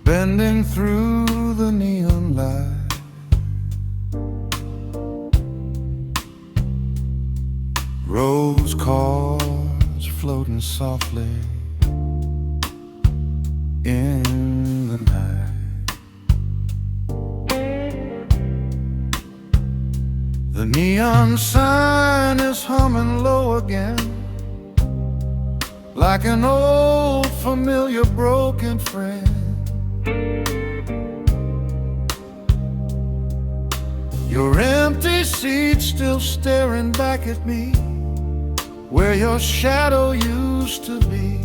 bending through the neon light. Rose cars floating softly in the night. The neon sign is humming low again, like an old familiar broken friend. Your empty seat still staring back at me, where your shadow used to be.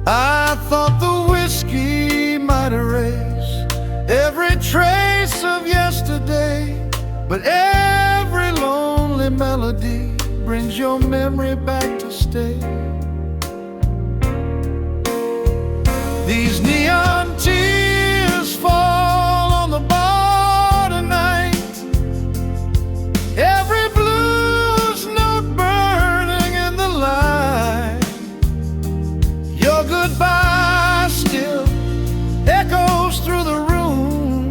I thought the whiskey might erase every trace of yesterday, but every lonely melody brings your memory back to stay. These neon tears fall on the bar tonight, every blues note burning in the light. Your goodbye still echoes through the room,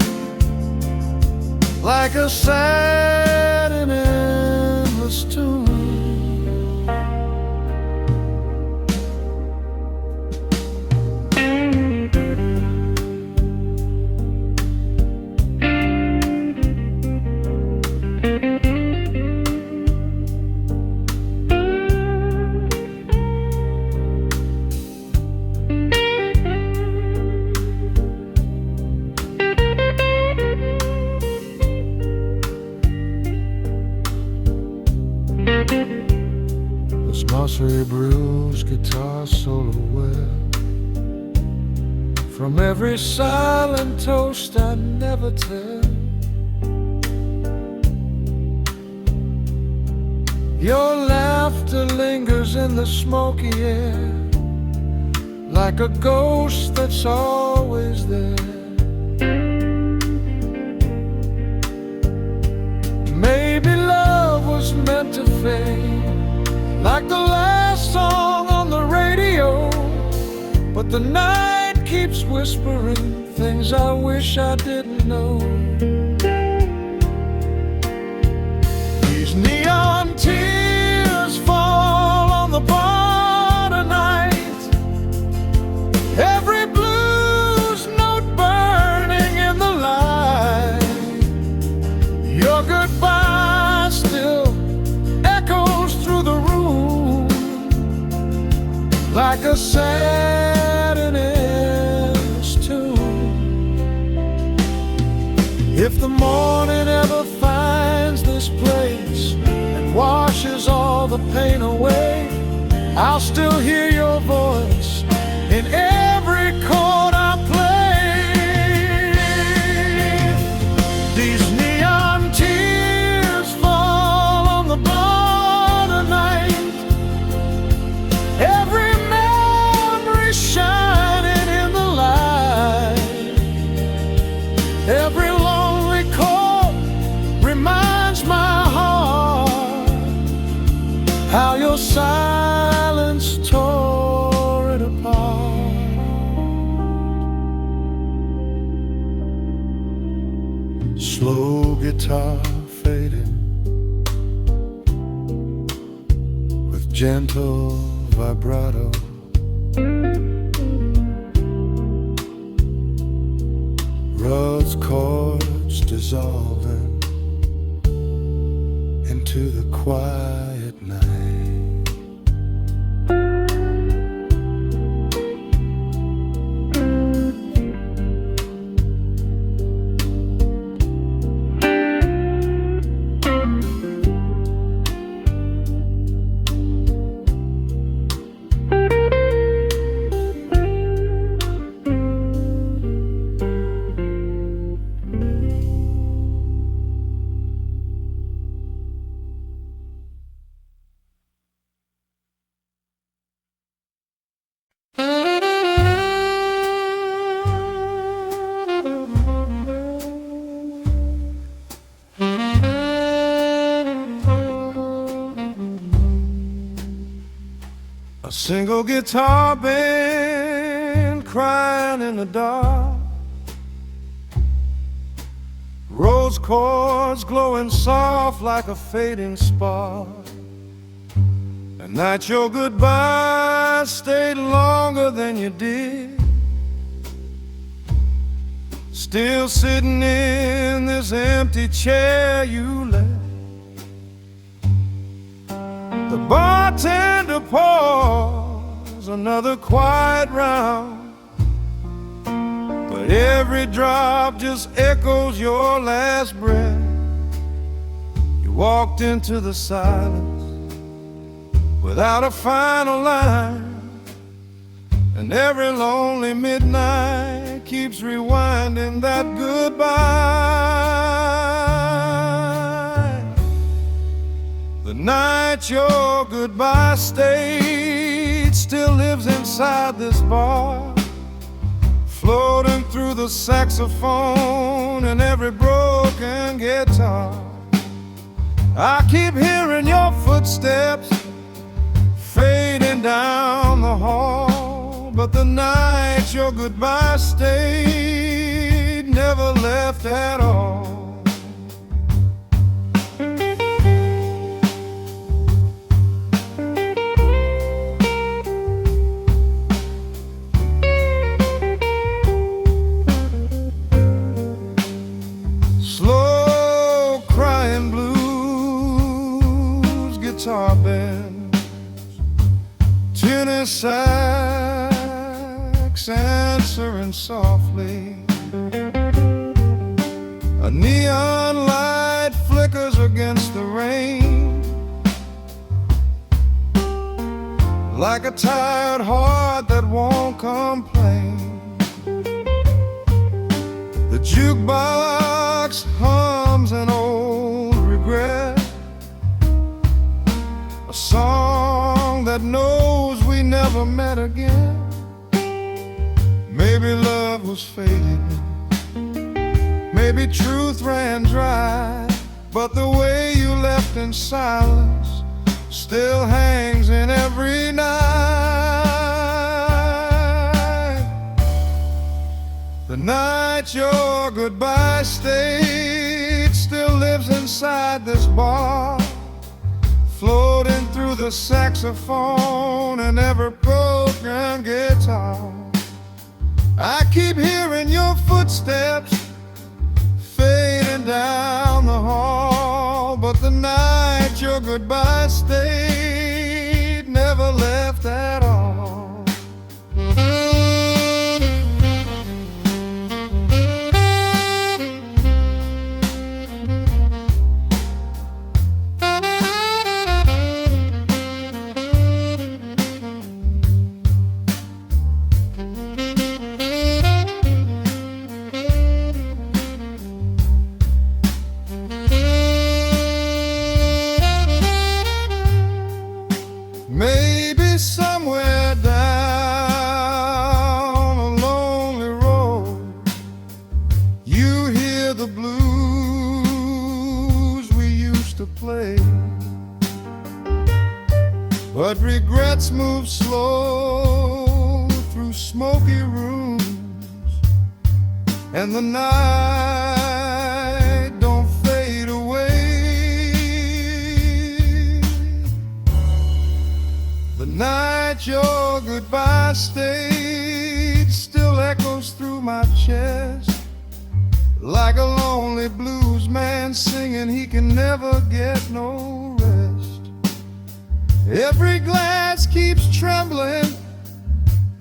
like a sad and endless tune. Smoky brews guitar solo well, from every silent toast I never tell. Your laughter lingers in the smoky air, like a ghost that's always there. Maybe love was meant to fade, like the last song on the radio, but the night keeps whispering things I wish I didn't know. These neon tears fall on the bar tonight, every blues note burning in the light. Your goodbye still echoes through the room, like a sad and endless tune. If the morning ever finds this place and washes all the pain away, I'll still hear your voice in every chord I play. These neon tears fall on the bar tonight, every memory shining in the light. Every lonely chord reminds my heart how your silence tore it apart. Slow guitar fading with gentle vibrato. Rose chords dissolving into the quiet night. A single guitar band crying in the dark, rose chords glowing soft like a fading spark. At night your goodbye stayed longer than you did, still sitting in this empty chair you left. The bartender pours another quiet round, but every drop just echoes your last breath. You walked into the silence without a final line, and every lonely midnight keeps rewinding that goodbye. The night your goodbye stayed still lives inside this bar, floating through the saxophone and every broken guitar. I keep hearing your footsteps fading down the hall, but the night your goodbye stayed never left at all. Slow crying blues guitar bands, tenor sax answering softly. A neon light flickers against the rain, like a tired heart that won't complain. The jukebox hums an old regret, a song that knows we never met again. Maybe love was fading, maybe truth ran dry, but the way you left in silence still hangs in every night. The night your goodbye stayed still lives inside this bar, floating through the saxophone and every broken guitar. I keep hearing your footsteps fading down the hall, but the night your goodbye stayed never left at all. Maybe somewhere down a lonely road you hear the blues we used to play, but regrets move slow through smoky rooms, and the night don't fade away. The night your goodbye stayed still echoes through my chest, like a lonely blues man singing he can never get no rest. Every glass keeps trembling,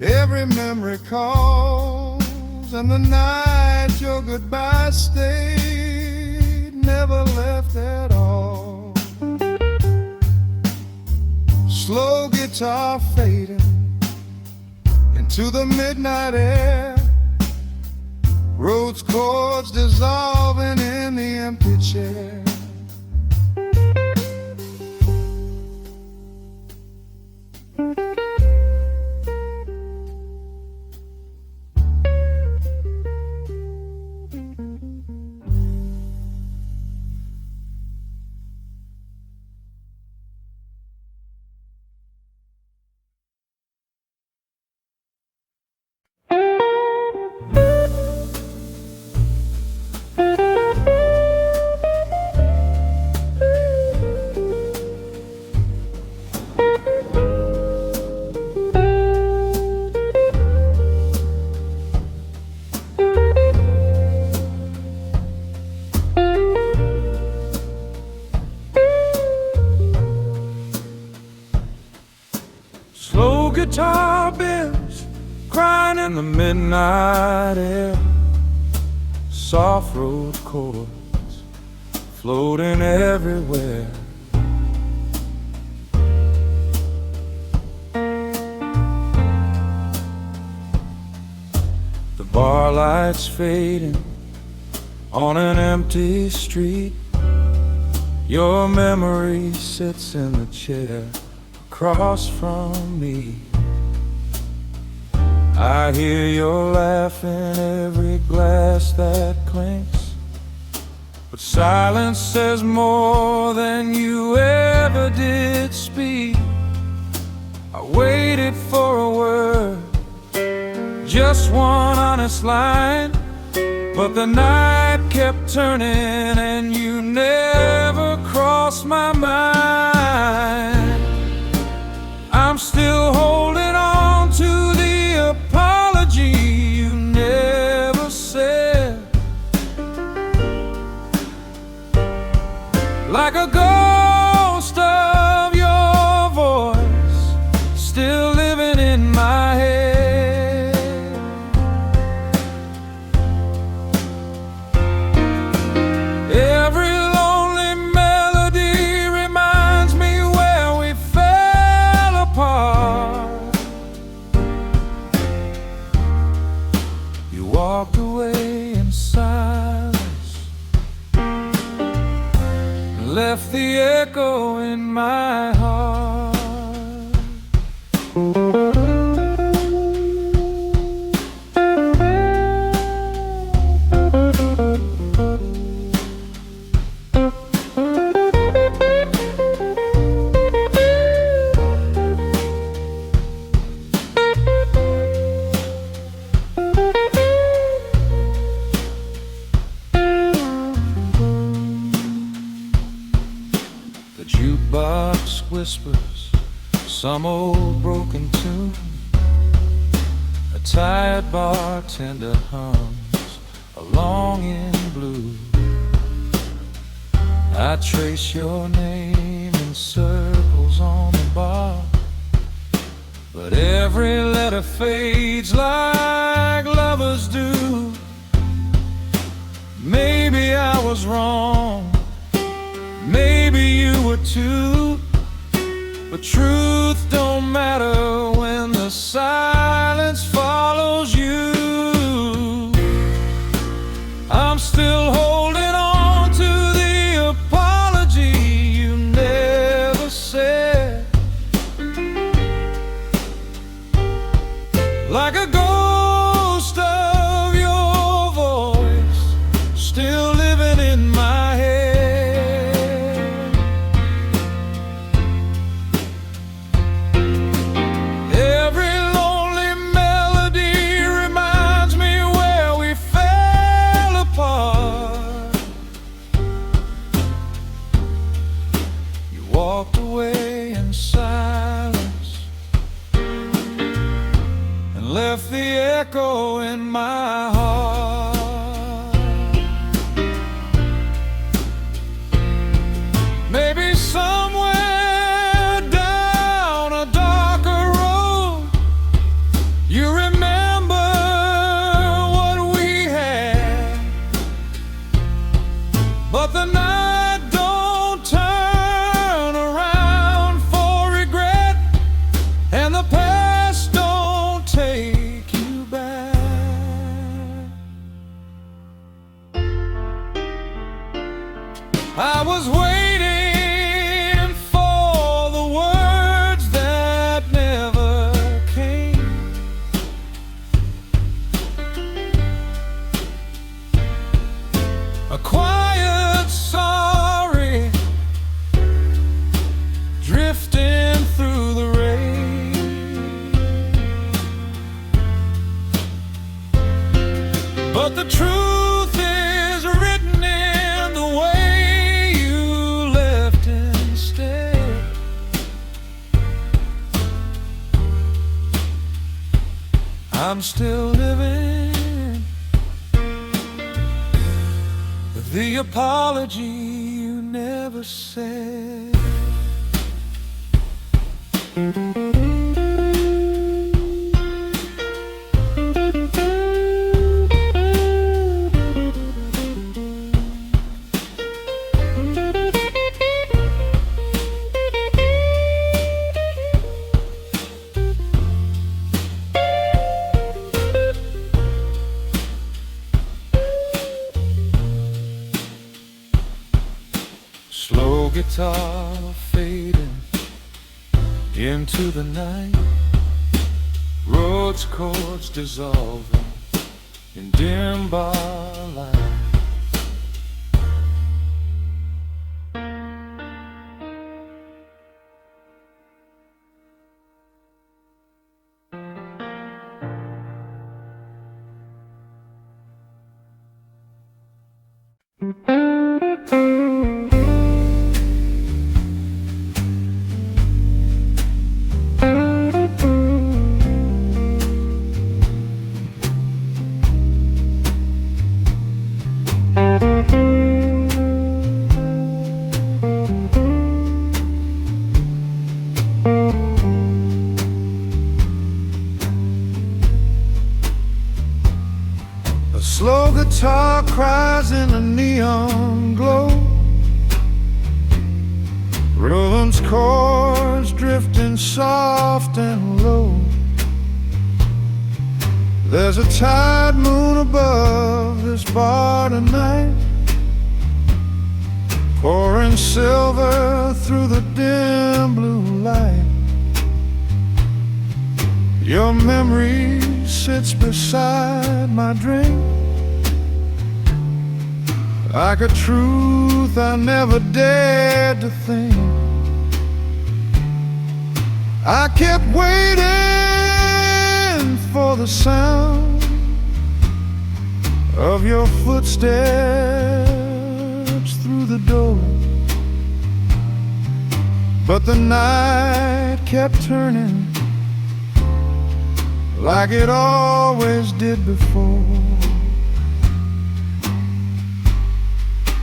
every memory calls, and the night your goodbye stayed never left at all. Slow guitar fading into the midnight air, rose chords dissolving in the empty chair. Slow guitar bends crying in the midnight air, soft road chords floating everywhere. The bar lights fading on an empty street. Your memory sits in the chair across from me. I hear your laugh in every glass that clinks, but silence says more than you ever did speak. I waited for a word, just one honest line, but the night kept turning and you never crossed my mind. I'm still holding on to the apology you never said, like a ghost of your voice still living in my head. Every lonely melody reminds me where we fell apart. You walked away in silence, left the echo in my heart. The jukebox whispers some old broken tune. A tired bartender hums a longing blue. I trace your name in circles on the bar, but every letter fades like lovers do. Maybe I was wrong, maybe you were too, but truth don't matter when the silence follows you. I'm still holding on to the apology you never said, like a ghost of your voice still living in my head. Every lonely melody reminds me where we fell apart. You walked away in silence and left the echo in my heart. Maybe somewhere down a darker road you remember what we had, but the night don't turn around for regret, and the past don't take you back. I was waiting for the words that never came, a quiet sorry drifting through the rain, but the truth is written in the way you left instead. I'm still living with the apology you never said. guitar fading into the night, roads, chords dissolving in dim bar light. A slow guitar cries in the neon glow, rhythm's chords drifting soft and low. There's a tide moon above this bar tonight, pouring silver through the dim blue light. Your memory sits beside my drink, like a truth I never dared to think. I kept waiting for the sound of your footsteps through the door, but the night kept turning like it always did before.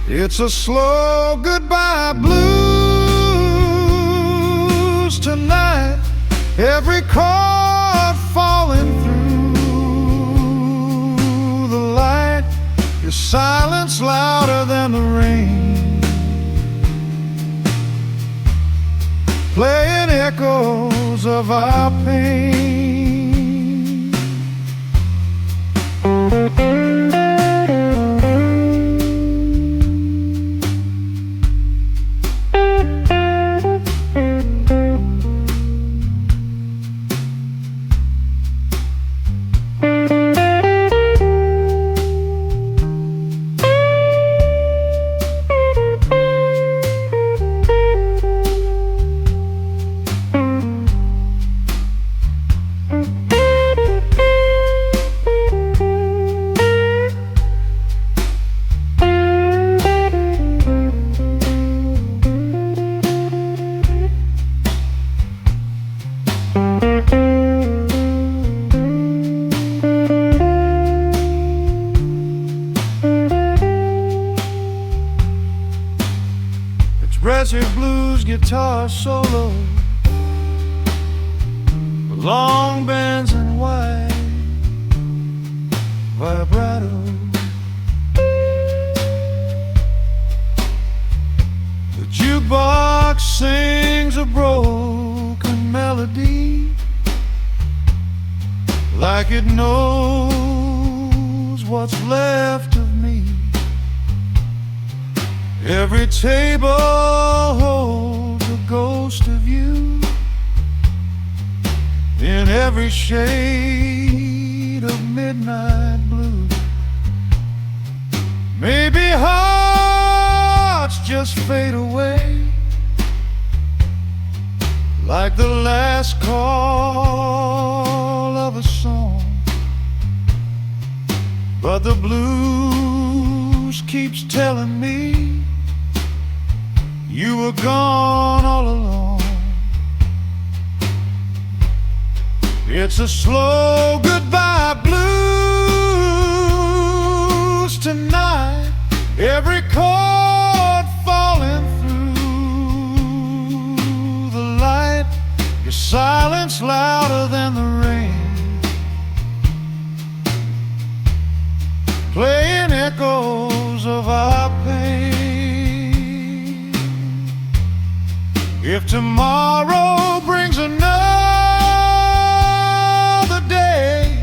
It's a slow goodbye blues tonight, every chord falling through the light, your silence louder than the rain, playing echoes of our pain. Immersive blues guitar solo, long bends and wide vibrato. The jukebox sings a broken melody, like it knows what's left of me. Every table holds a ghost of you, in every shade of midnight blue. Maybe hearts just fade away, like the last call of a song, but the blues keeps telling me you were gone all along. It's a slow goodbye blues tonight, every chord falling through the light, your silence louder than the rain, playing echoes of our pain. If tomorrow brings another day,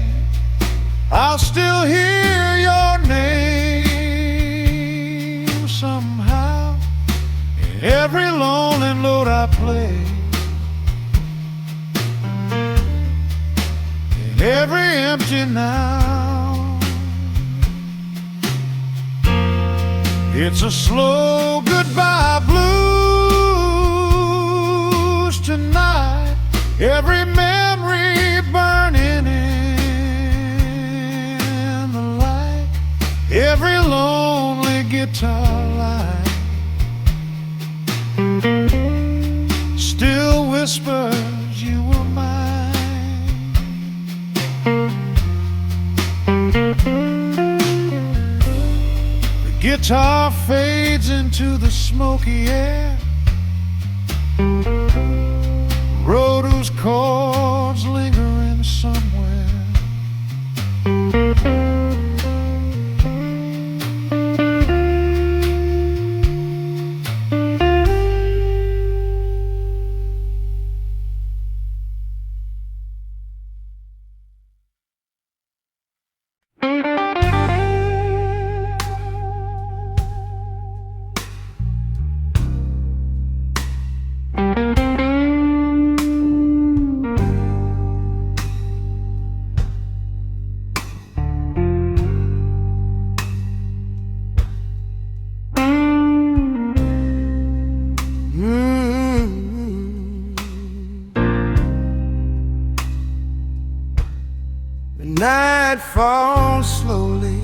I'll still hear your name somehow in every every empty now. It's a slow goodbye blues tonight. Every memory burning in the light. Every lonely guitar line still whispers you were mine. The guitar fades into the smoky air. Road whose chords lingering somewhere. The night falls slowly.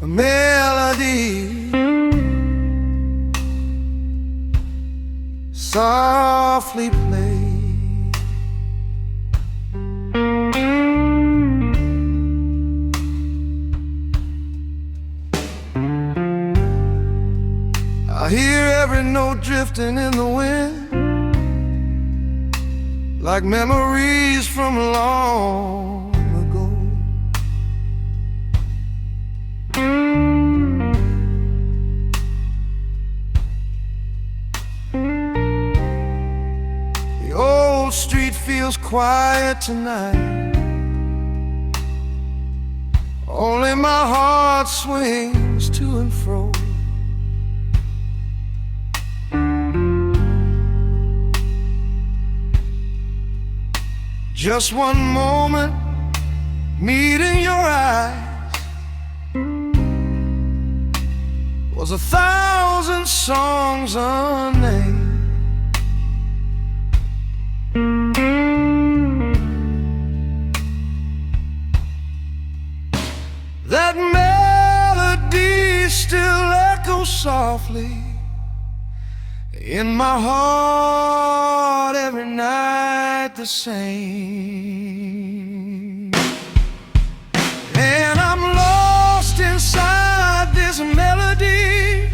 A melody softly played. I hear every note drifting in the wind, like memories from long ago. The old street feels quiet tonight. Only my heart swings to and fro. Just one moment, meeting your eyes, was 1,000 songs unnamed. That melody still echoes softly in my heart every night the same. And I'm lost inside this melody.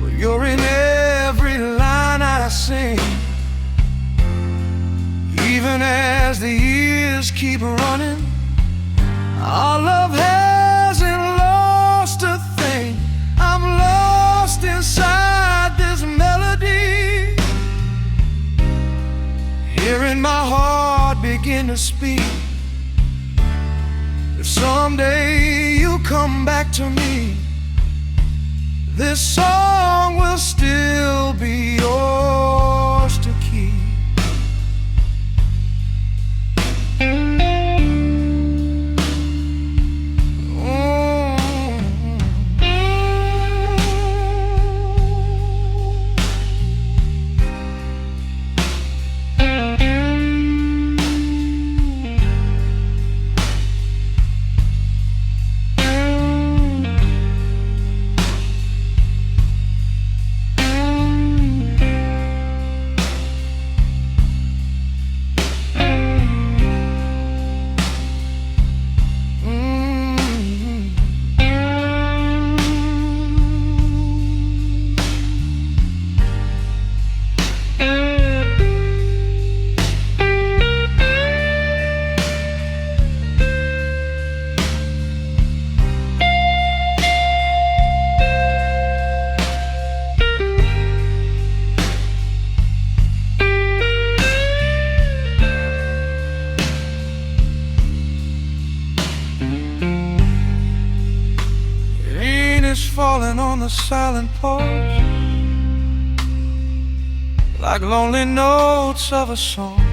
Well, you're in every line I sing. Even as the years keep running, our love hasn't lost a thing. I'm lost inside this melody, hearing my heart begin to speak. If someday you come back to me, this song will still be yours to keep. falling on the silent porch, like lonely notes of a song.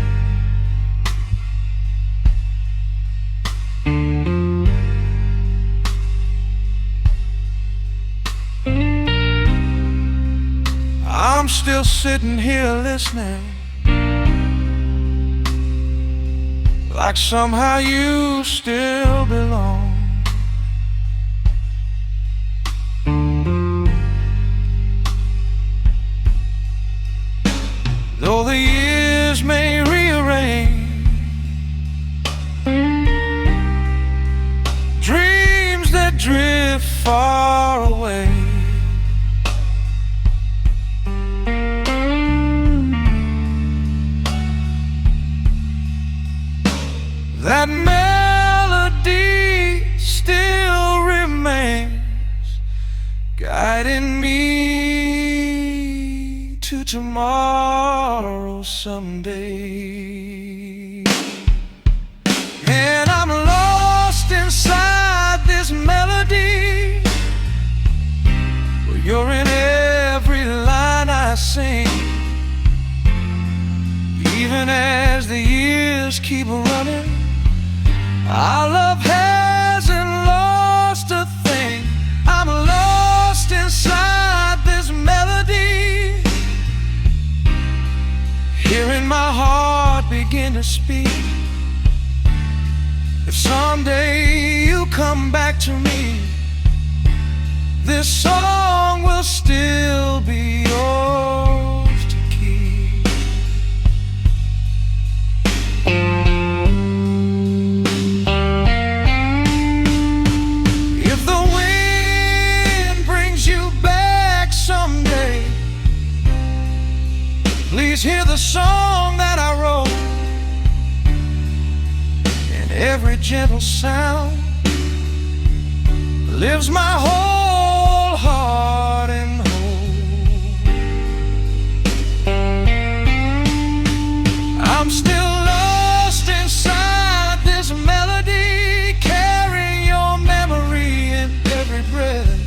I'm still sitting here listening, like somehow you still belong. Though the years may rearrange dreams that drift far away, that melody still remains, guiding me to tomorrow someday. And I'm lost inside this melody, well, you're in every line I sing. Even as the years keep running, our love hasn't lost a thing. I'm lost inside this melody, hearing my heart begin to speak. If someday you come back to me, this song will still be yours to keep. If the wind brings you back someday, please hear the song that I wrote. In every gentle sound lives my whole heart and hope. I'm still lost inside this melody, carrying your memory in every breath.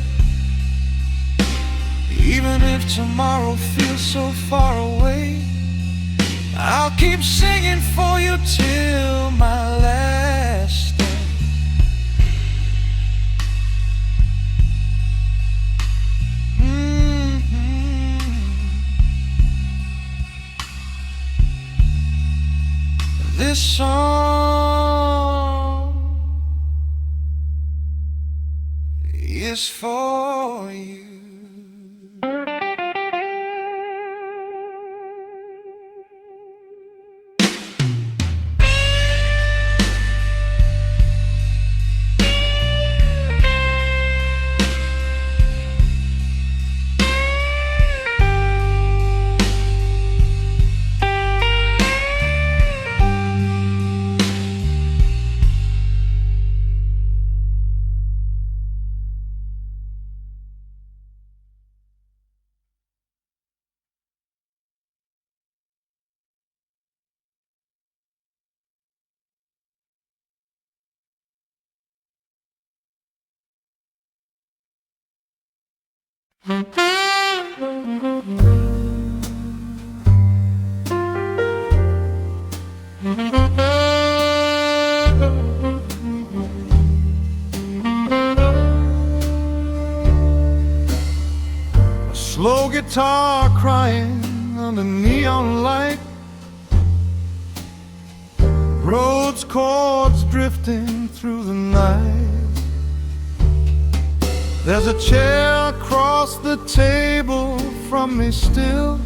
Even if tomorrow feels so far away, I'll keep singing for you till my last day. This song is for you. A slow guitar crying under neon light, roads, chords drifting through the night. There's a chair across the table from me still,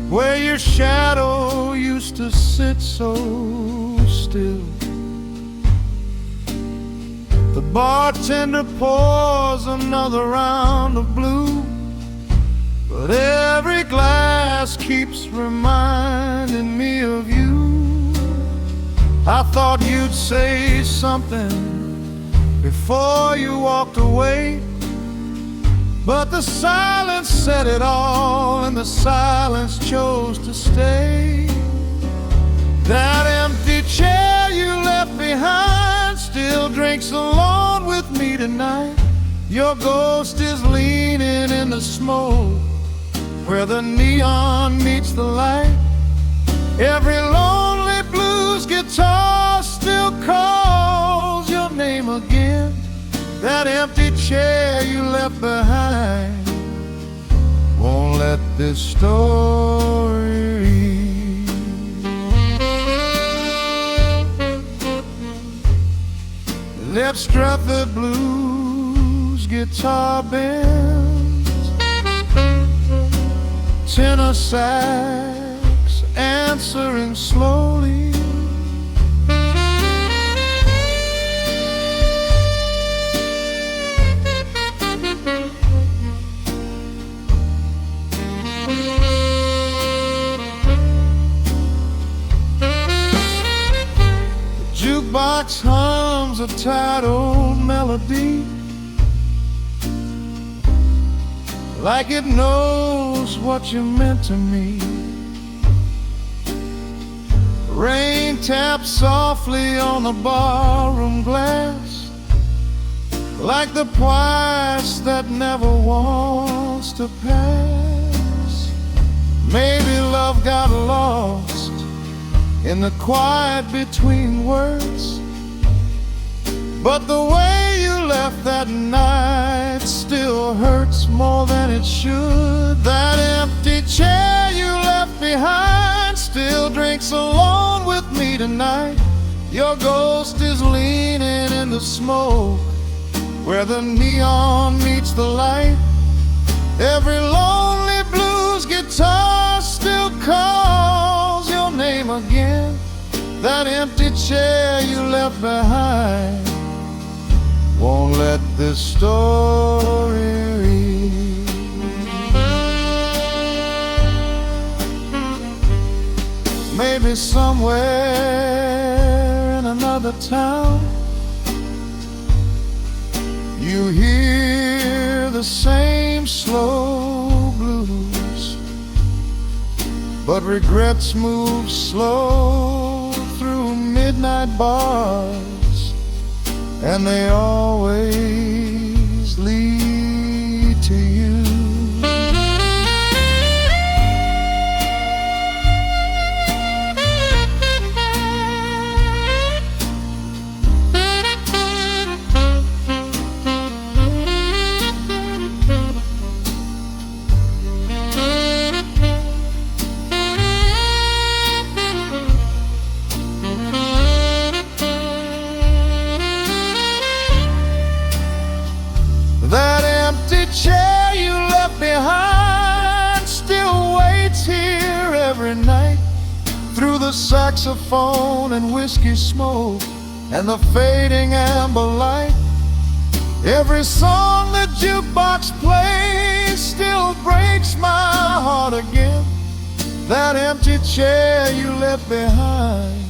where your shadow used to sit so still. The bartender pours another round of blue, but every glass keeps reminding me of you. I thought you'd say something before you walked away, but the silence said it all, and the silence chose to stay. That empty chair you left behind still drinks alone with me tonight, Your ghost is leaning in the smoke where the neon meets the light. Every lonely blues guitar still calls your name again. That empty chair you left behind won't let this story end. Lip Stratford blues guitar bends, tenor sax answering slowly. Jukebox hums a tired old melody, like it knows what you meant to me. Rain taps softly on the barroom glass, like the price that never wants to pass. Maybe love got lost in the quiet between words, but the way you left that night still hurts more than it should. That empty chair you left behind still drinks alone with me tonight. Your ghost is leaning in the smoke where the neon meets the light. Every lonely blues guitar still calls your name again. That empty chair you left behind won't let this story end. Maybe somewhere in another town you hear the same slow blues, but regrets move slow through midnight bars, and they always lead to you. That empty chair you left behind still waits here every night, through the saxophone and whiskey smoke and the fading amber light. Every song the jukebox plays still breaks my heart again. That empty chair you left behind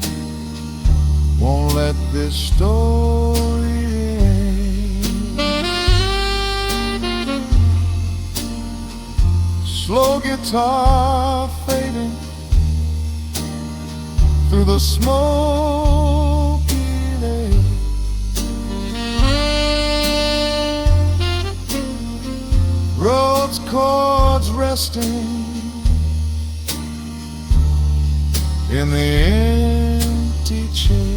won't let this story end. Slow guitar fading through the smoky day. Rhodes chords resting in the empty chair.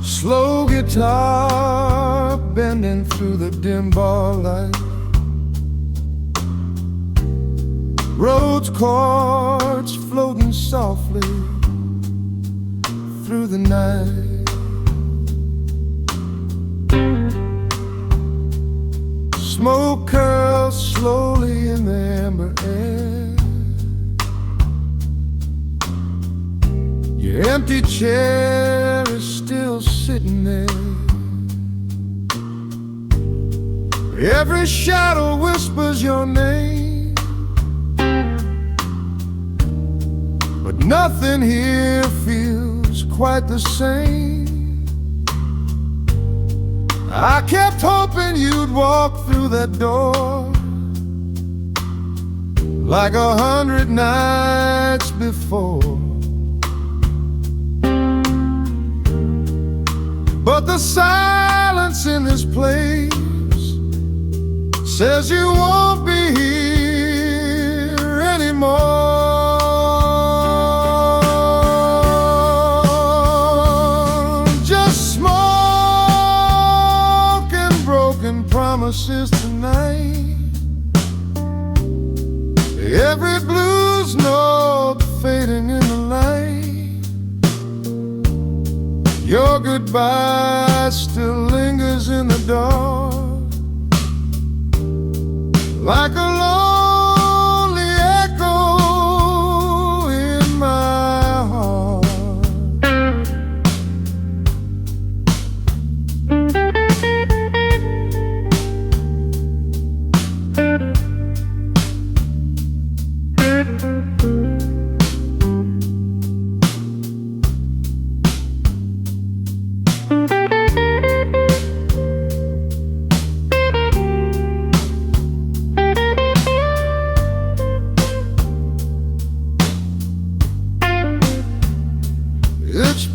Slow guitar bending through the dim bar light, Rose chords floating softly through the night. Smoke curls slowly in the amber air. Your empty chair is still sitting there. Every shadow whispers your name, but nothing here feels quite the same. I kept hoping you'd walk through that door like 100 nights before. But the silence in this place says you won't be here anymore. Just smoke and broken promises tonight. Every blues note fading in the light. Your goodbye still lingers in the dark, like a lonely echo in my heart.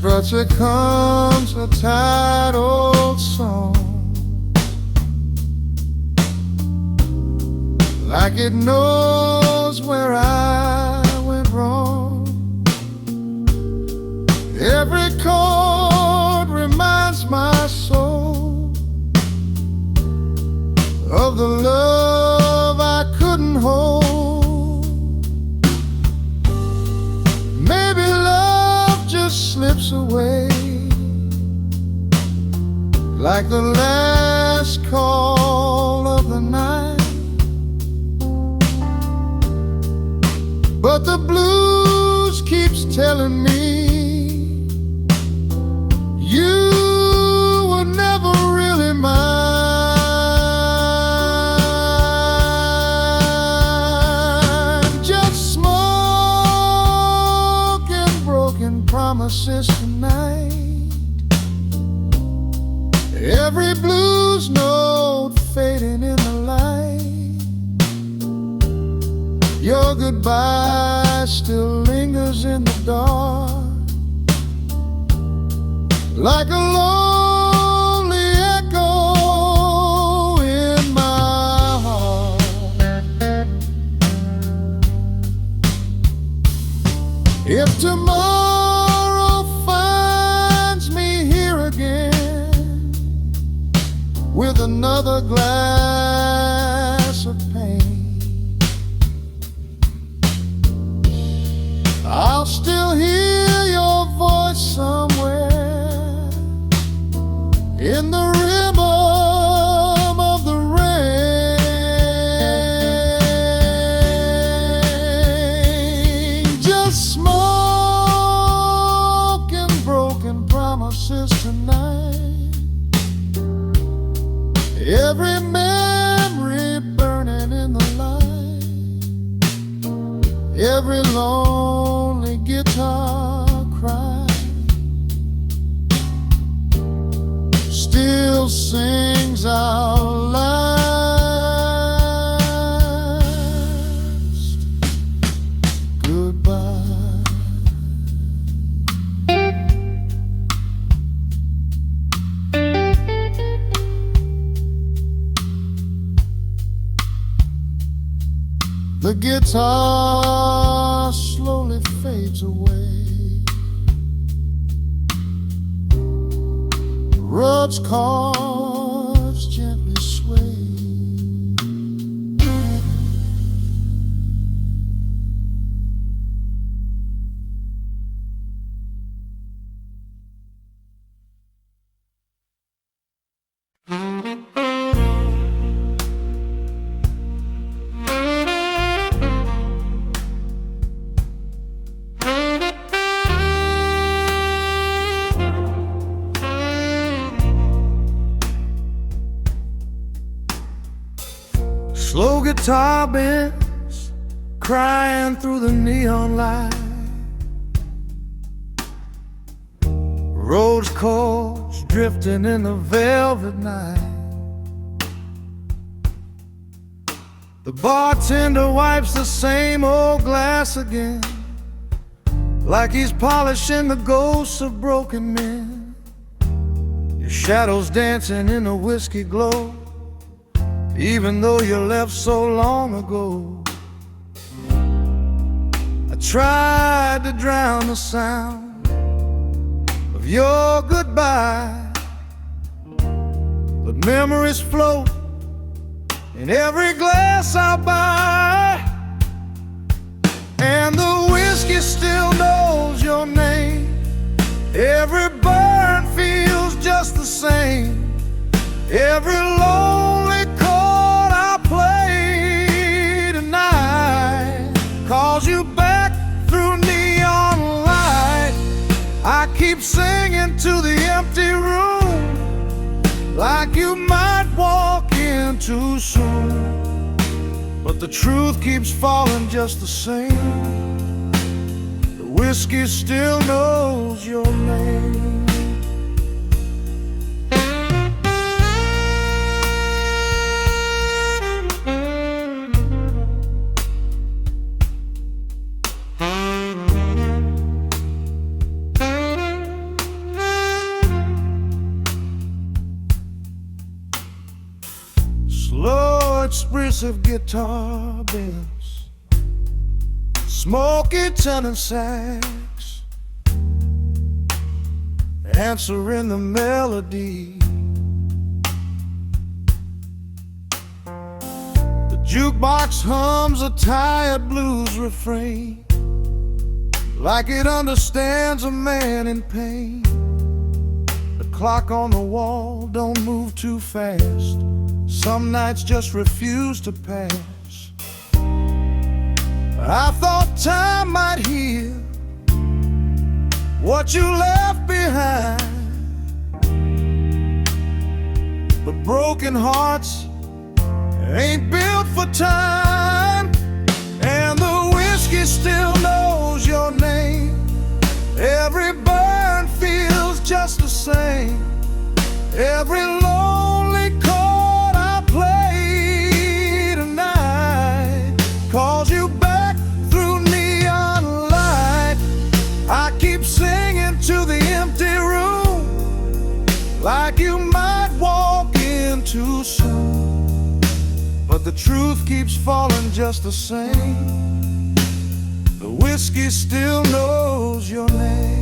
But here comes a tired old song, like it knows where I went wrong. Every chord reminds my soul of the love I couldn't hold. Maybe love just slips away like the last call of the night. But the blues keeps telling me you were never really mine. Just smoke and broken promises tonight. Every blues note fading in the light. Your goodbye still lingers in the dark, like a lonely echo in my heart. If tomorrow finds me here again with another glass of pain, I'll still hear your voice somewhere in the rhythm of the rain. Just smoke and broken promises tonight. Every memory burning in the light. Every lonely guitar cry still sings our last goodbye. The guitar slowly fades away. Roads chords gently sway. Slow guitar bends, crying through the neon light. Rose chords drifting in the velvet night. The bartender wipes the same old glass again, like he's polishing the ghosts of broken men. Your shadows dancing in the whiskey glow, even though you left so long ago. I tried to drown the sound of your goodbye, but memories float in every glass I buy, and the whiskey still knows your name. Every burn feels just the same. Every lonely chord I play tonight calls you back through neon light. I keep singing to the empty room, like you might walk in too soon, but the truth keeps falling just the same. The whiskey still knows your name. Slow, expressive guitar bends, Smoky tenor sax, answering the melody. The jukebox hums a tired blues refrain, like it understands a man in pain. The clock on the wall don't move too fast, some nights just refuse to pass. I thought time might heal what you left behind, but broken hearts ain't built for time. And the whiskey still knows your name. Every burn feels just the same. Every lonely chord I play tonight calls you back through neon light. I keep singing to the empty room, like you might walk in too soon, but the truth keeps falling just the same. The whiskey still knows your name.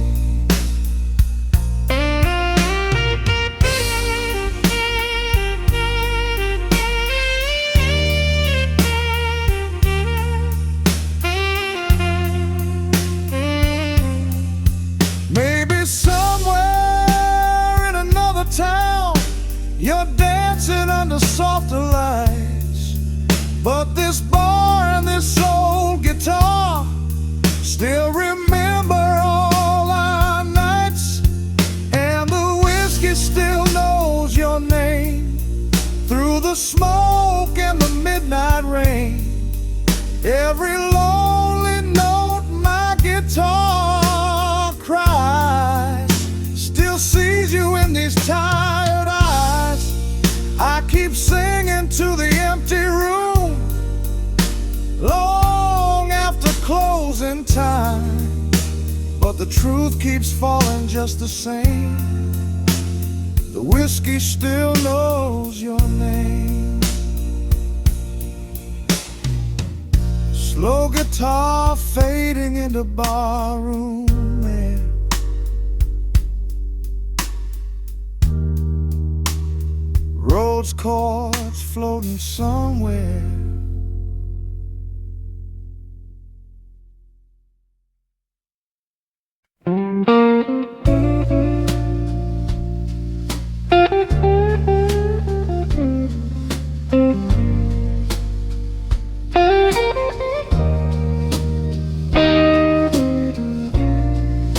Maybe somewhere in another town you're dancing under softer lights, but this bar and this old guitar still remember all our nights. And the whiskey still knows your name through the smoke and the midnight rain. Every lonely note my guitar cries still sees you in these tired eyes. I keep singing to the empty room long after closing time, but the truth keeps falling just the same. The whiskey still knows your name. Slow guitar fading into barroom air, rose chords floating somewhere.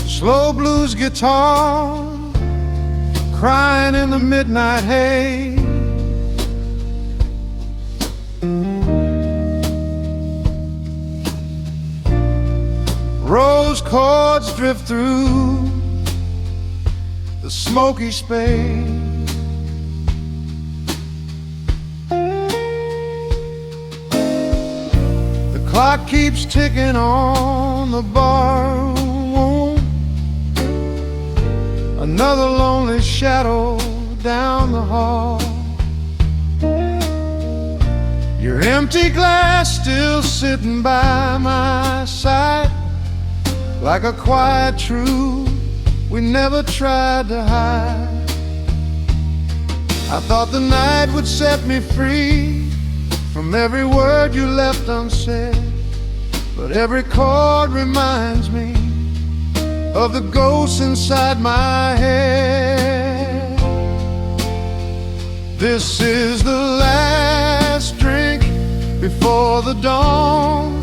Slow blues guitar crying in the midnight haze. those chords drift through the smoky space. The clock keeps ticking on the bar room. Another lonely shadow down the hall. Your empty glass still sitting by my side, like a quiet truth we never tried to hide. I thought the night would set me free from every word you left unsaid, but every chord reminds me of the ghosts inside my head. This is the last drink before the dawn,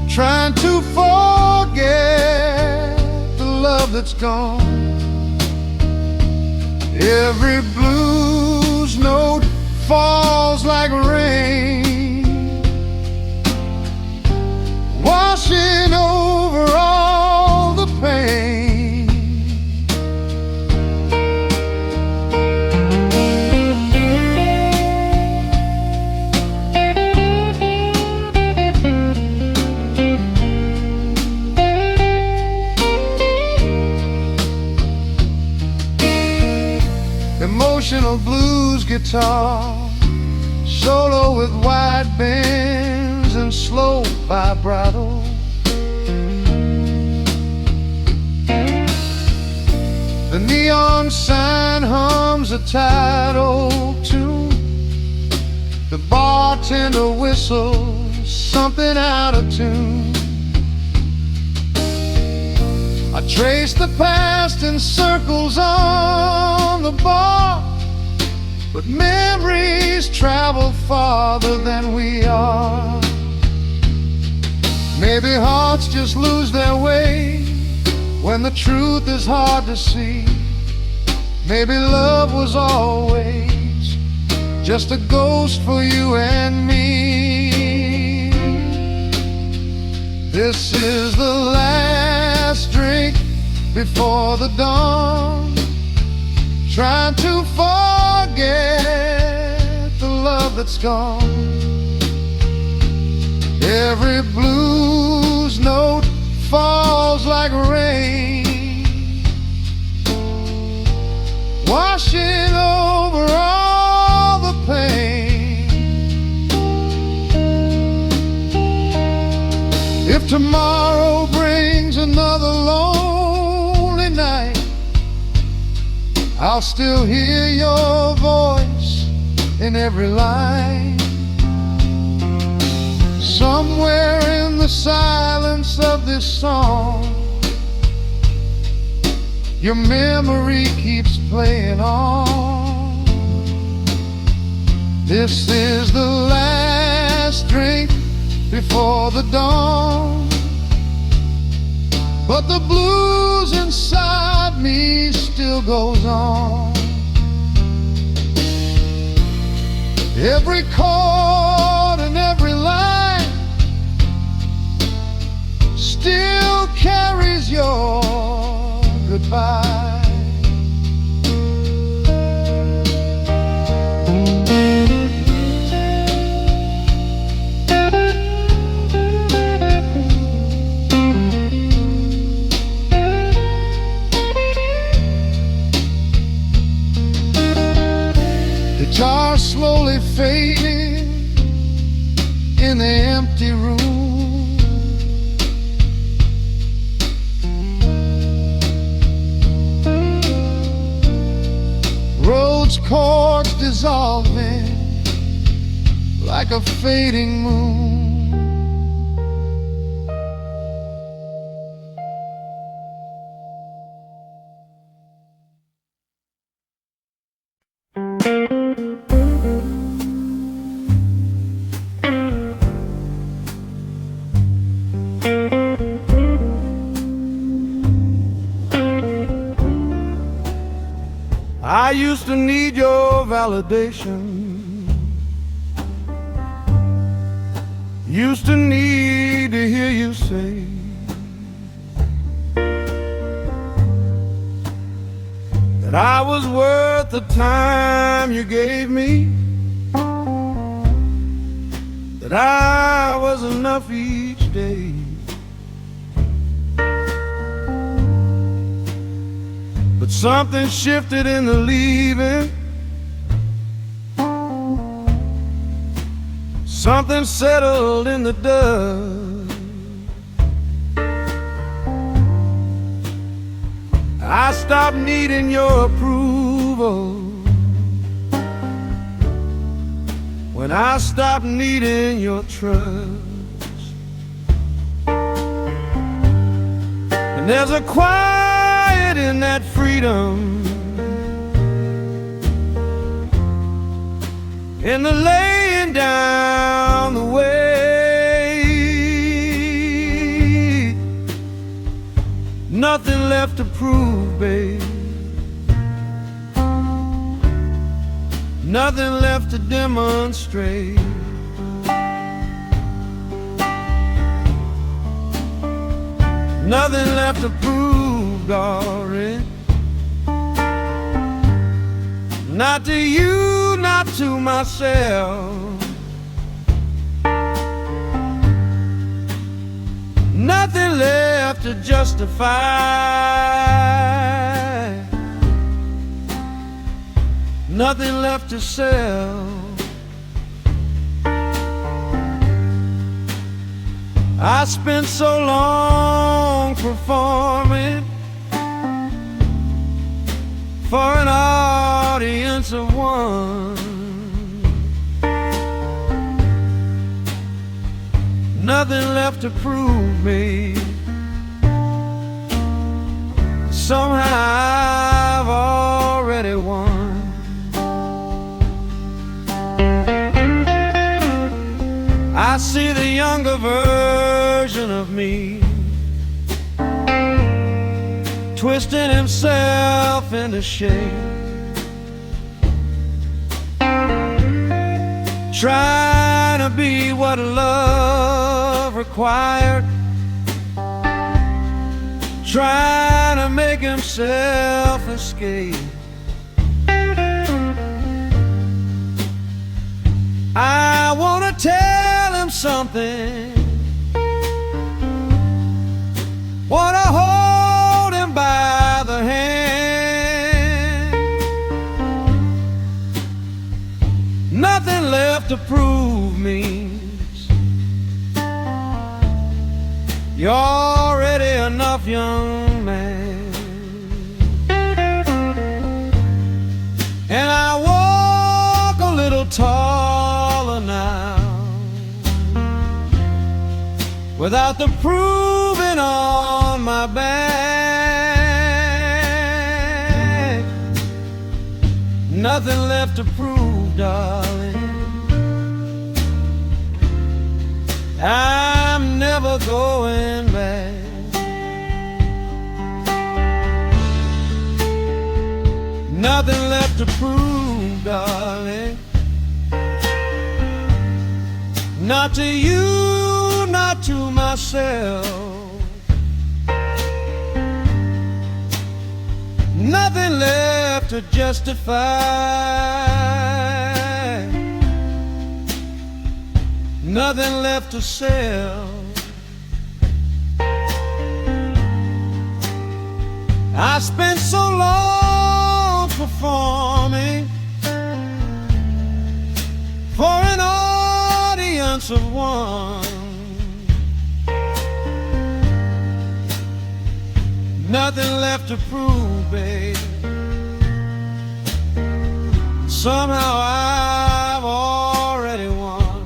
trying to forget the love that's gone. Every blues note falls like rain, washing over all the pain. Emotional blues guitar, solo with wide bends and slow vibrato. The neon sign hums a title tune. The bartender whistles something out of tune. I trace the past in circles on the bar, but memories travel farther than we are. Maybe hearts just lose their way when the truth is hard to see. Maybe love was always just a ghost for you and me. This is the last drink before the dawn, trying to forget the love that's gone. Every blues note falls like rain, washing over all the pain. If tomorrow brings another lonely night, I'll still hear your voice in every line. Somewhere in the silence of this song, your memory keeps playing on. This is the last drink before the dawn, but the blues inside me still goes on. Every chord and every line still carries your goodbye. Guitar slowly fading in the empty room. Roads, chords dissolving like a fading moon. I used to need your validation, used to need to hear you say that I was worth the time you gave me, that I was enough each day. But something shifted in the leaving, something settled in the dust. I stopped needing your approval when I stopped needing your trust. And there's a quiet in that freedom, in the laying down the way. Nothing left to prove, babe, nothing left to demonstrate. Nothing left to prove, darling. Not to you, not to myself. Nothing left to justify, nothing left to sell. I spent so long performing for an audience of one. Nothing left to prove me. Somehow I've already won. I see the younger version of me twisting himself into shape, trying to be what love required, trying to make himself escape. I wanna tell him something, wanna hold him by the hand. Nothing left to prove means you're already enough, young man. And I walk a little taller now, without the proving on my back. Nothing left to prove, darling. I'm never going back. Nothing left to prove, darling. Not to you, not to myself. Nothing left to justify, nothing left to sell. I spent so long performing for an audience of one. Nothing left to prove, babe. Somehow I've already won.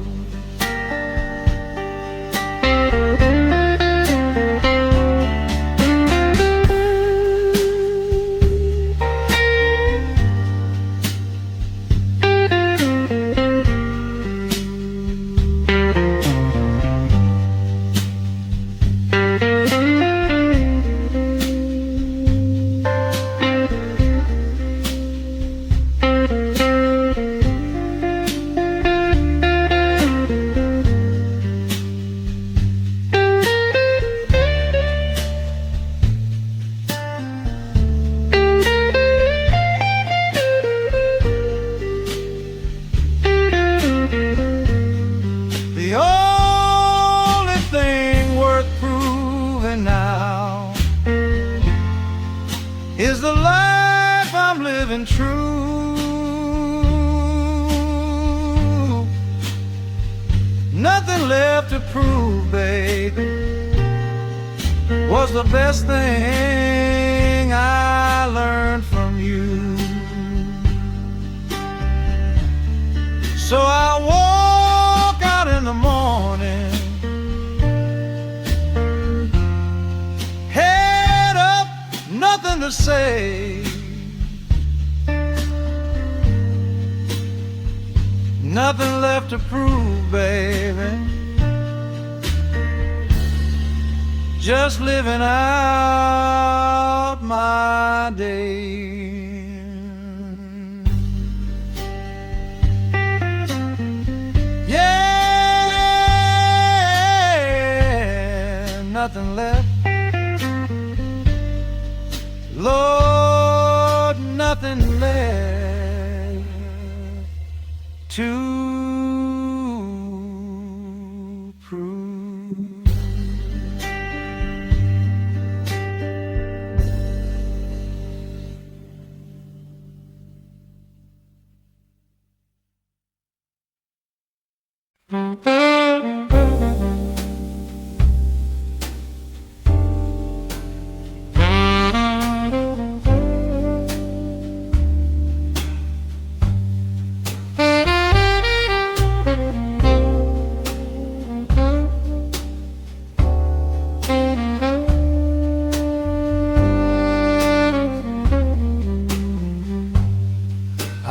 and true. Nothing left to prove, baby, was the best thing I learned from you. So I walk out in the morning, head up, nothing to say, nothing left to prove, baby, just living out my day. Yeah, nothing left, Lord, nothing left to prove.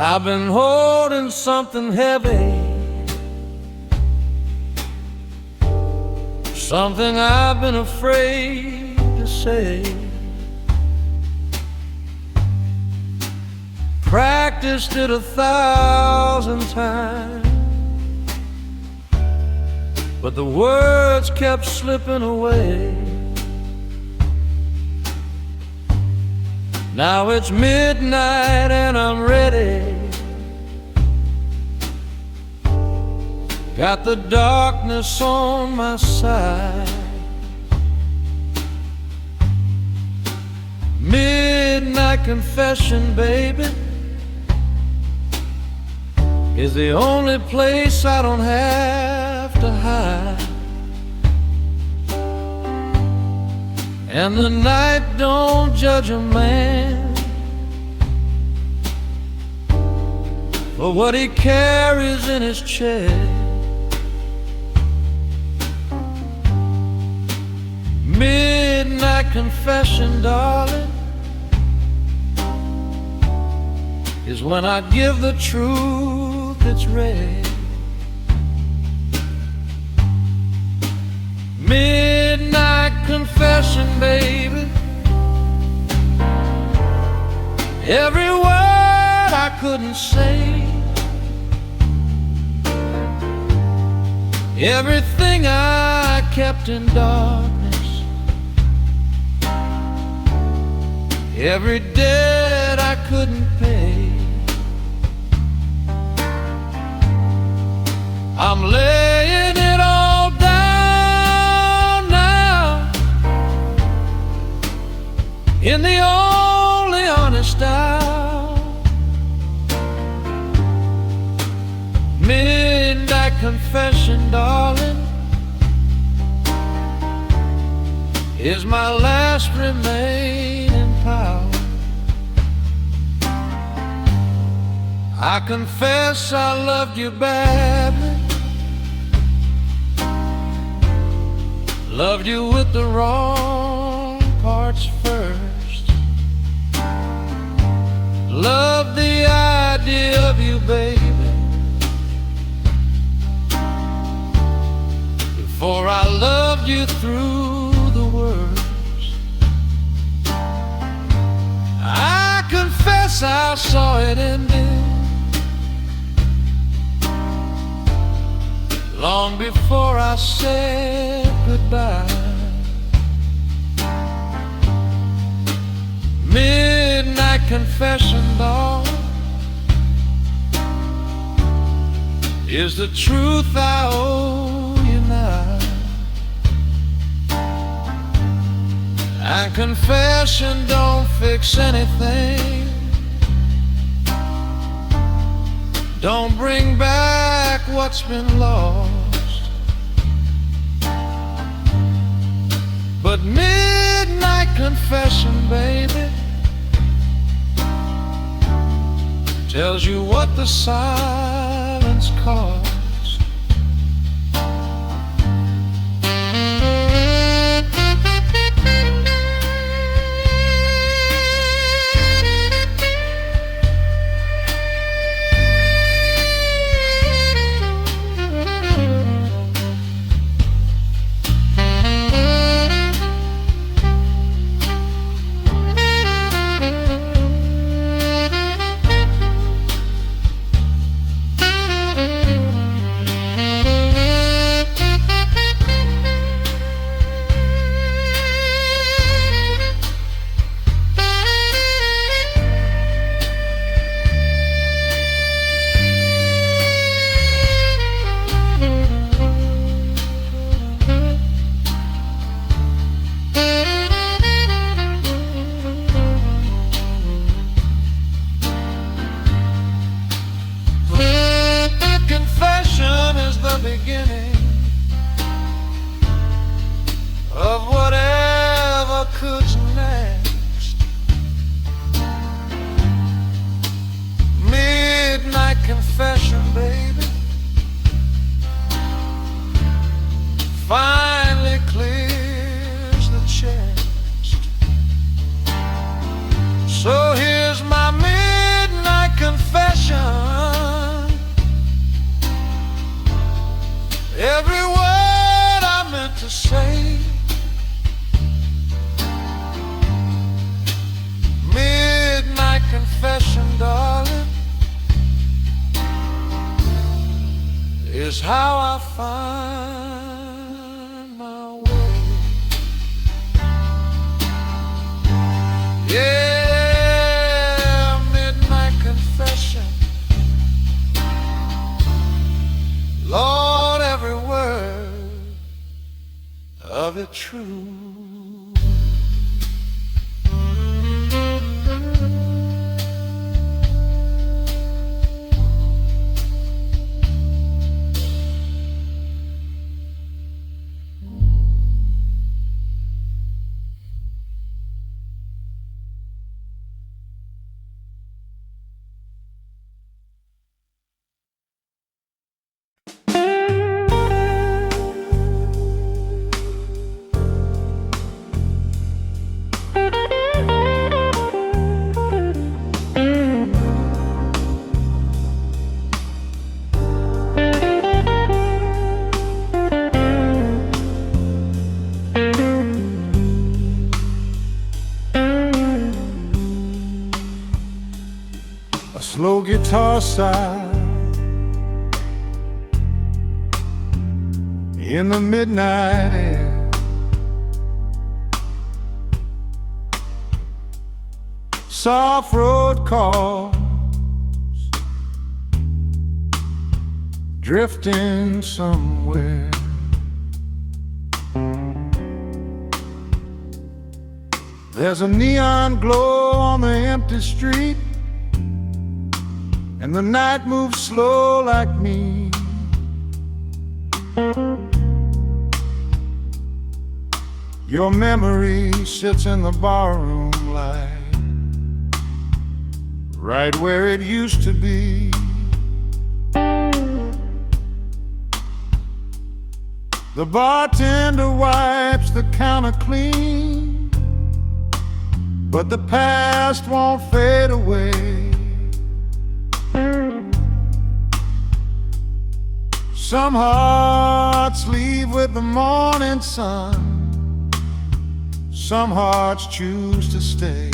I've been holding something heavy, something I've been afraid to say. Practiced it 1,000 times, but the words kept slipping away. Now it's midnight and I'm ready. Got the darkness on my side. Midnight confession, baby, is the only place I don't have to hide. And the night don't judge a man for what he carries in his chest. Midnight confession, darling, is when I give the truth its red. Midnight confession, baby, every word I couldn't say, everything I kept in darkness, every debt I couldn't pay. I'm laying it all down now in the only honest hour. Midnight confession, darling, is my last remaining power. I confess I loved you badly, loved you with the wrong parts first, loved the idea of you, baby, before I loved you through the worst. I confess I saw it ending long before I said goodbye. Midnight confession, darling, is the truth I owe you now. And confession don't fix anything, Don't bring back what's been lost, but midnight confession, baby, tells you what the silence caused. Beginning of whatever comes next. Midnight confession, baby, finally clears the chest. So here's my midnight confession. Every word I meant to say, midnight confession, darling, is how I find my way. Yeah, midnight confession, Lord, every word of it true. A slow guitar sigh in the midnight air, soft road calls drifting somewhere. There's a neon glow on the empty street, and the night moves slow like me. Your memory sits in the barroom light, right where it used to be. The bartender wipes the counter clean, but the past won't fade away. Some hearts leave with the morning sun, some hearts choose to stay.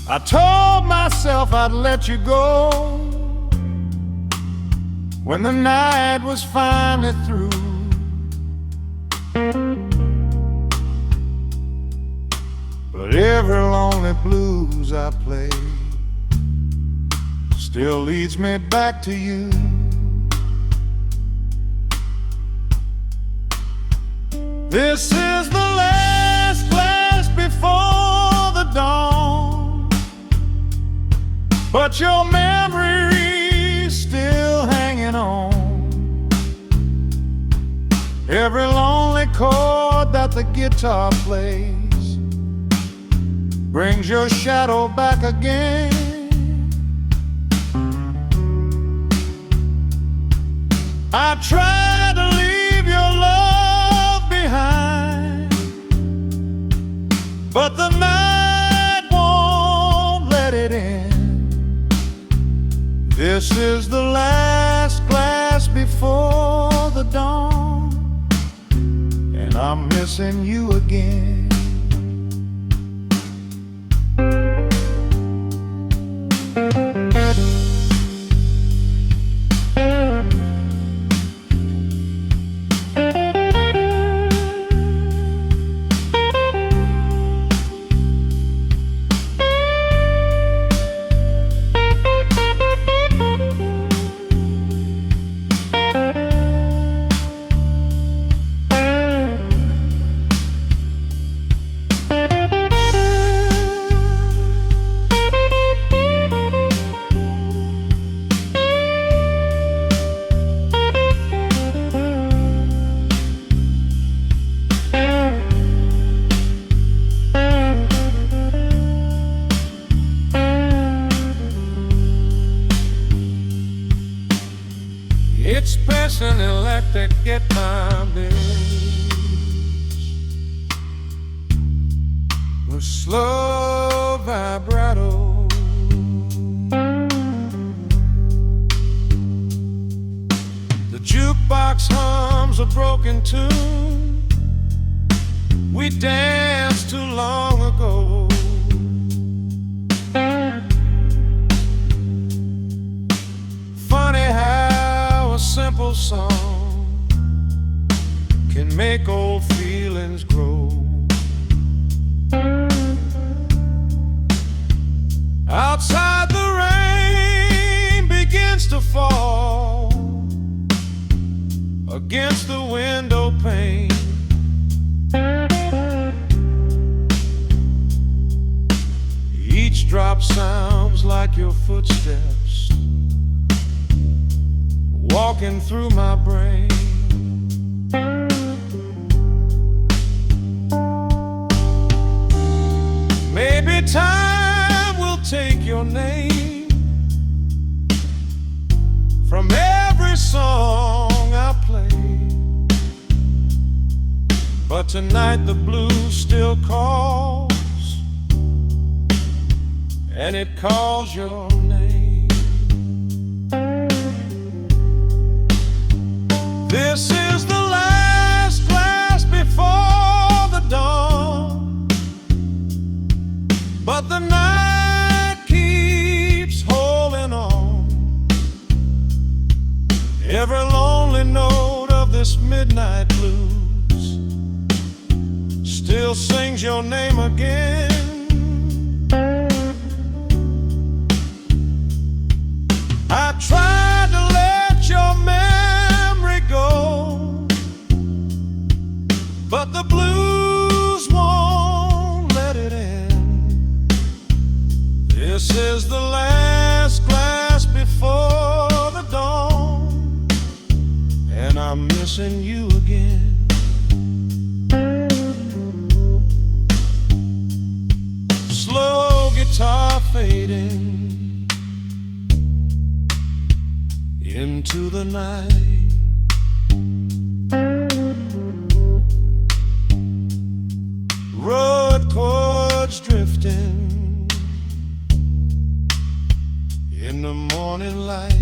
I told myself I'd let you go when the night was finally through. But every lonely blues I play still leads me back to you. This is the last glass before the dawn. but your memory's still hanging on. Every lonely chord that the guitar plays brings your shadow back again. I tried to leave your love behind, but the night won't let it in. This is the last glass before the dawn, and I'm missing you again. It's pressing electric at my base with slow vibrato. The jukebox hums a broken tune we danced too long ago. Funny how a simple song can make old feelings grow. Outside the rain begins to fall against the window pane. Each drop sounds like your footsteps walking through my brain. Maybe time will take your name from every song I play, but tonight the blues still calls, and it calls your name. This is the last glass before the dawn, but the night keeps holding on. Every lonely note of this midnight blues still sings your name again. I tried to let your memory go, but the blues won't let it in. This is the last glass before the dawn, and I'm missing you again. Slow guitar fading into the night. Road chords drifting in the morning light.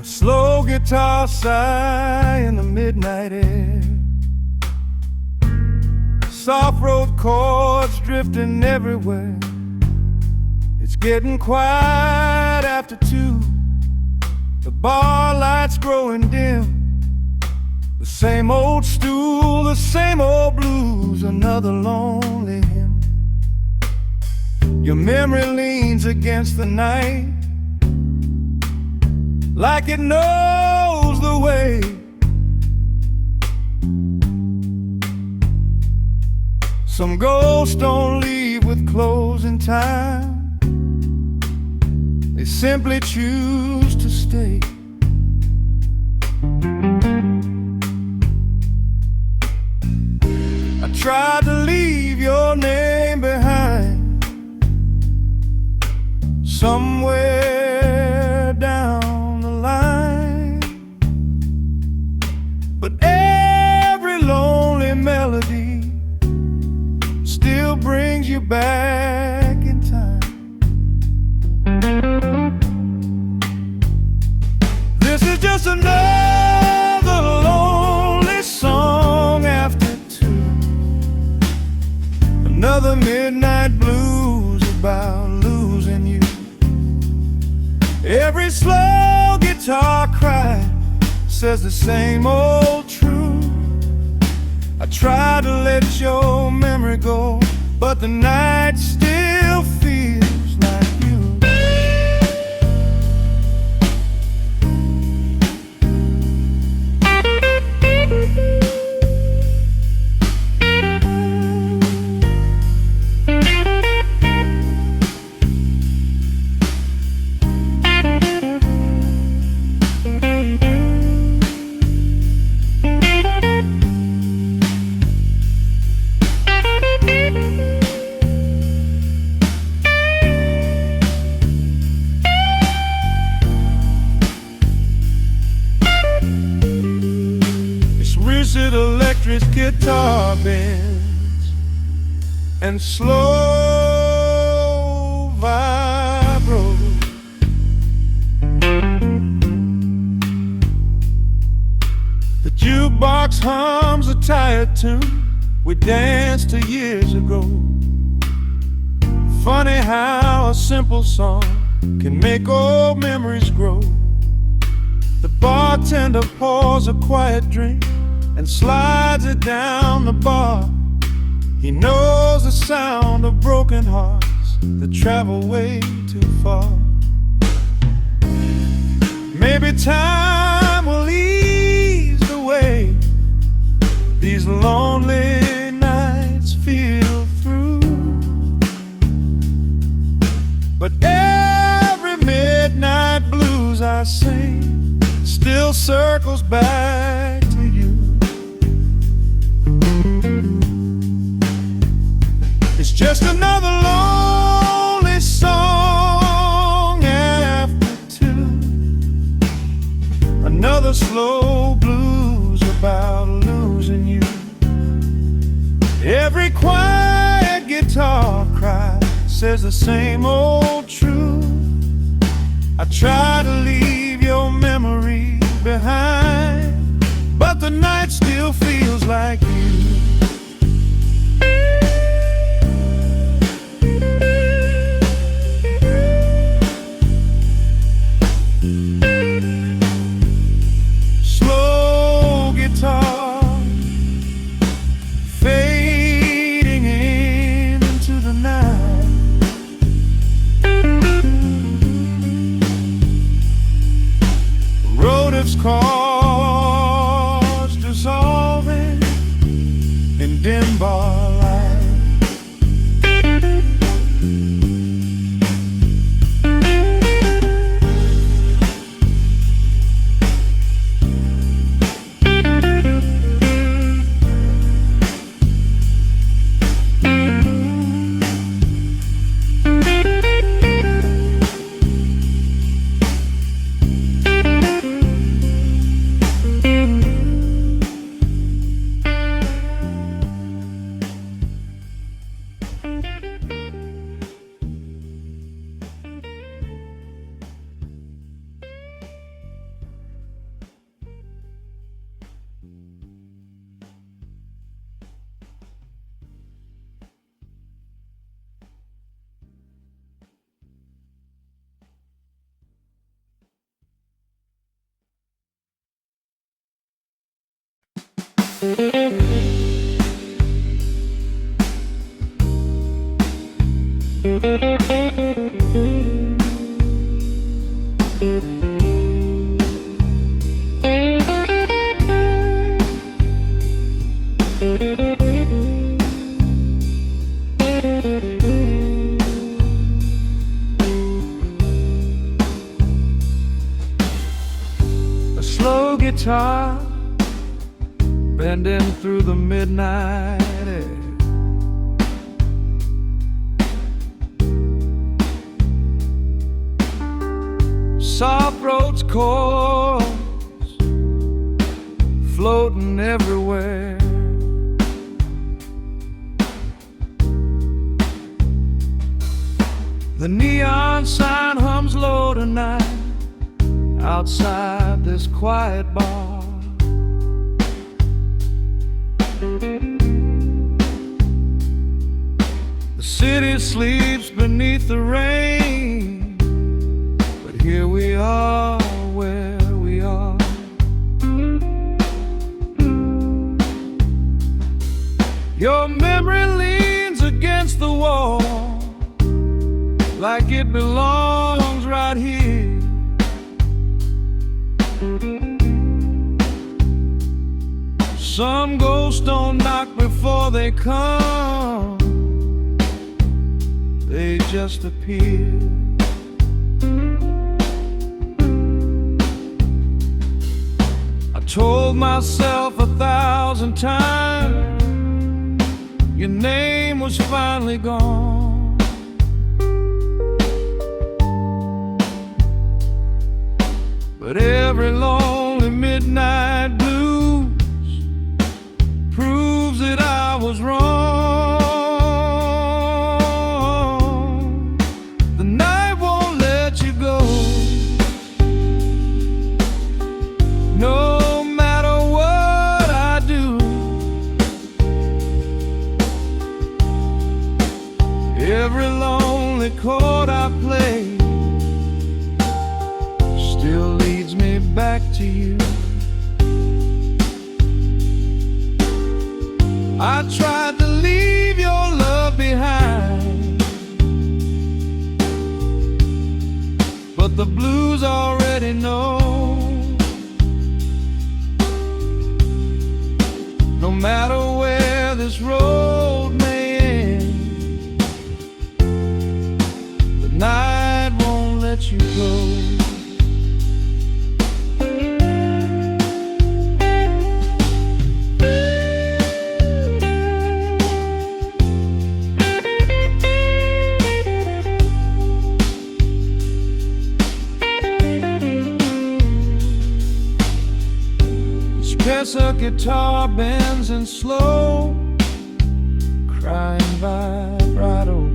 Slow guitar sigh in the midnight air, soft road chords drifting everywhere. It's getting quiet after 2, the bar lights growing dim. The same old stool, the same old blues, another lonely hymn. Your memory leans against the night like it knows the way. Some ghosts don't leave with closing time, they simply choose to stay. I tried to leave your name behind somewhere down the line, but every lonely melody still brings you back in time. This is just another lonely song after 2, another midnight blues about losing you. Every slow guitar cry says the same old truth. I try to let your memory go, but the night still feels like you. Electric guitar bends and slow vibro. The jukebox hums a tired tune we danced to years ago. Funny how a simple song can make old memories grow. The bartender pours a quiet drink and slides it down the bar. He knows the sound of broken hearts that travel way too far. Maybe time will ease the way these lonely nights feel through. But every midnight blues I sing still circles back to you. It's just another lonely song after 2, another slow blues about losing you. Every quiet guitar cry says the same old truth. I try to leave your memory behind, but the night still feels like you. Fading into the night. A slow guitar bending through the midnight air. Soft roads chords floating everywhere. The neon sign hums low tonight outside this quiet bar. The city sleeps beneath the rain, but here we are where we are. Your memory leans against the wall like it belongs right here. Some ghosts don't knock before they come, they just appear. I told myself 1,000 times your name was finally gone. But every lonely midnight blues proves that I was wrong. The night won't let you go, no matter what I do. Every lonely chord I play still leads me back to you. I tried to leave your love behind, but the blues already know. No matter where this road may end, the night won't let you go. A guitar bends in slow, crying vibrato.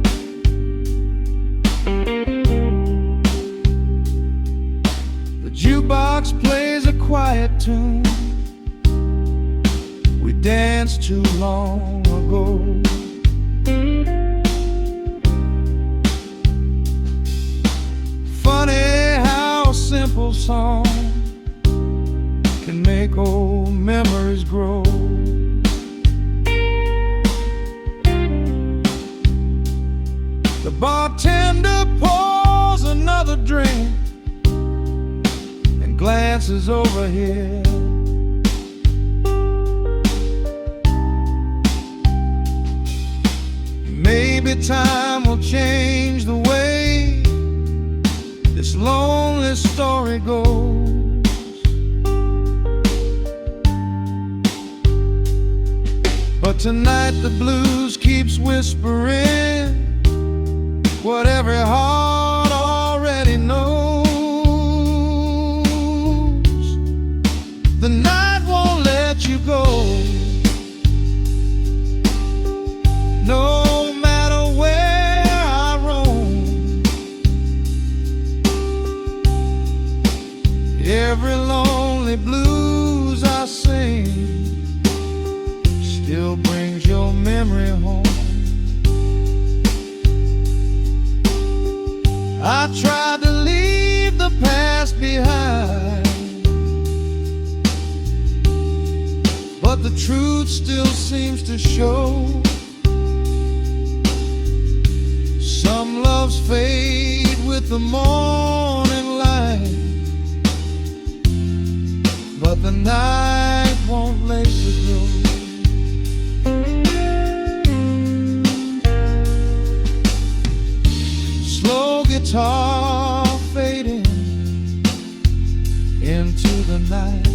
The jukebox plays a quiet tune we danced too long ago. Funny how a simple song can make old memories grow. The bartender pours another drink and glances over here. Maybe time will change the way this lonely story goes. But tonight the blues keeps whispering what every heart already knows. The night won't let you go, no matter where I roam. Every lonely blues I sing still brings your memory home. I tried to leave the past behind, but the truth still seems to show. Some loves fade with the morning light, but the night won't later grow. Slow guitar fading into the night.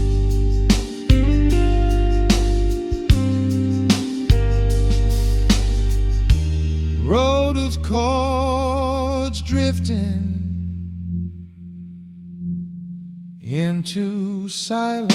Road of chords drifting into silence.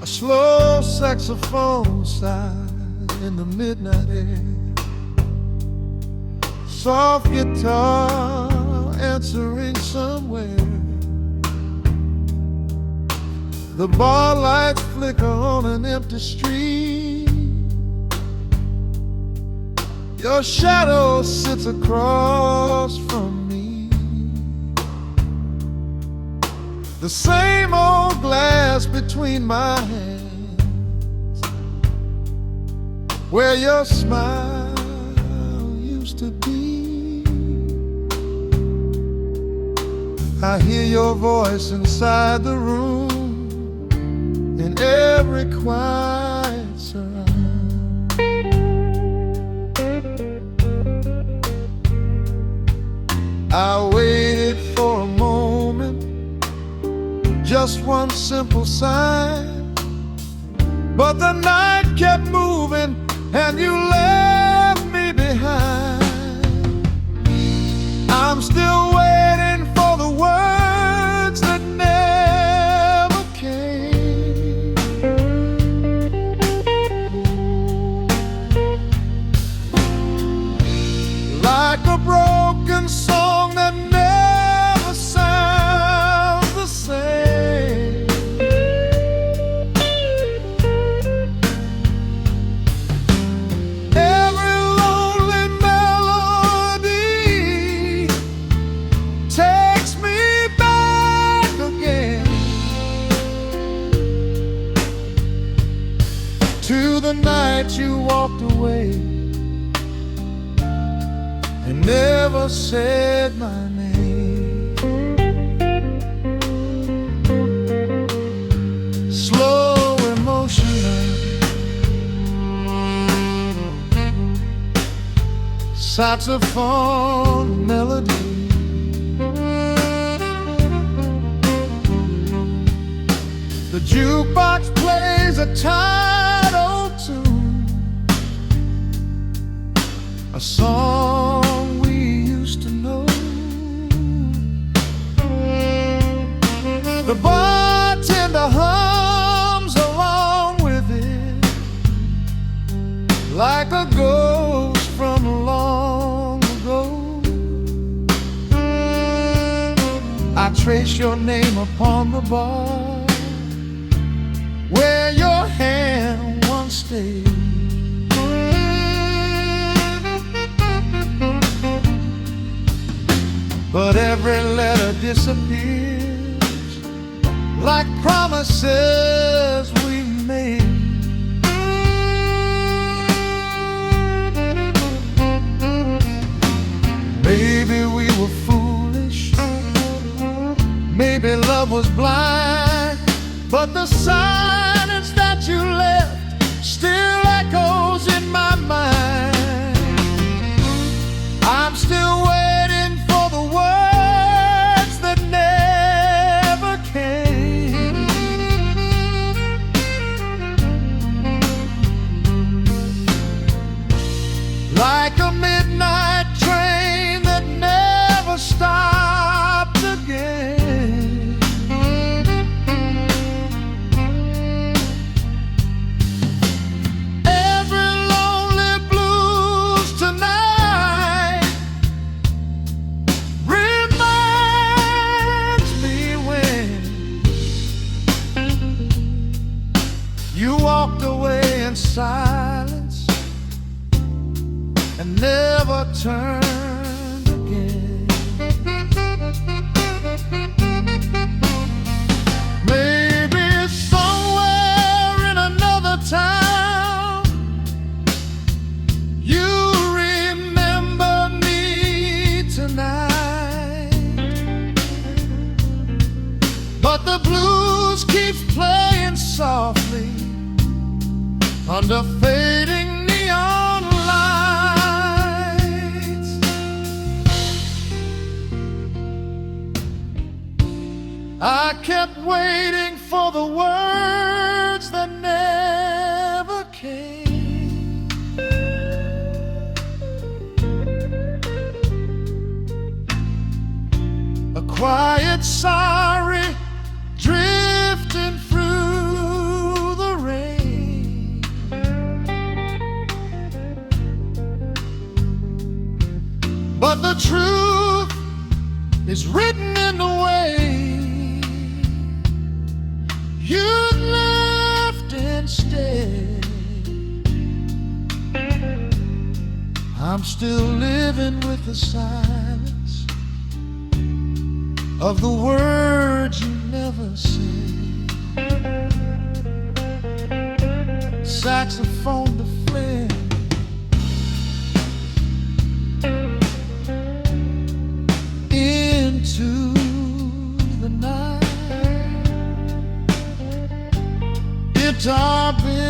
A slow saxophone sigh in the midnight air. Soft guitar answering somewhere. The bar lights flicker on an empty street. Your shadow sits across from me. The same old glass between my hands, where your smile used to be. I hear your voice inside the room, in every quiet surround. I waited for a moment, just one simple sign, but the night kept moving and you left me behind. I'm still waiting for the words that never came. Like a broken song that never sounds the same. Every lonely melody takes me back again to the night you walked away and never said my name. Slow emotional saxophone melody. The jukebox plays a tired old tune, a song we used to know. The bartender hums along with it, like a ghost from long ago. I trace your name upon the bar, where your hand once stayed. But every letter disappears, like promises we made. Maybe we were foolish, maybe love was blind, but the silence that you left and never turned again. Maybe somewhere in another town you remember me tonight, but the blues keeps playing softly under fading neon lights. I kept waiting for the words that never came. A quiet sorry drifting through the rain. But the truth is written in the way you left instead. I'm still living with the silence of the words you never said. Saxophone to flare, into the night. Guitar bend